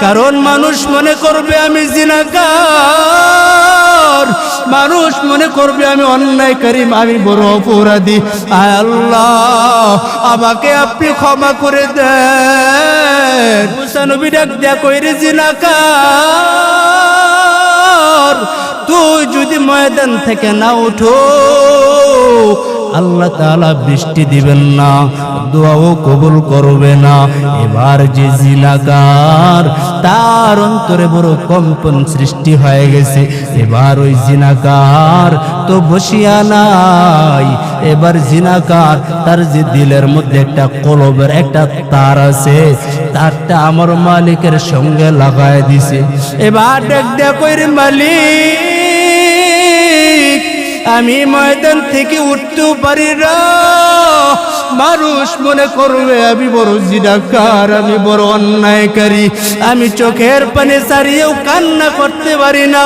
কারণ মানুষ মনে করবে আমি জিনাকার, মানুষ মনে করবে আমি অন্যায়কারী, আমি বড় অপরাধী। আয় আল্লাহ, আমাকে আপনি ক্ষমা করে দেন। মুসা নবী ডাক দেয়া কইরে জিনাকার, তুই যদি ময়দান থেকে না উঠো আল্লাহ তাআলা বৃষ্টি দিবেন না, দোয়াও কবুল করবে না। এবার যে জিনাকার, তার অন্তরে বড় কম্পন সৃষ্টি হয়ে গেছে। এবার ওই জিনাকার তো বসিয়া নাই, এবার জিনাকার তার যে দিলের মধ্যে একটা কলবের একটা তার আছে, তারটা আমার মালিকের সঙ্গে লাগায় দিছে। এবার ডাক দেয়া কইরে মালিক, আমি ময়দান থেকে উঠতেও পারি না, মানুষ মনে করবে আমি বড় জিনাকার, আমি বড় অন্যায়কারী, আমি চোখের পানি ছাড়িয়েও কান্না করতে পারি না।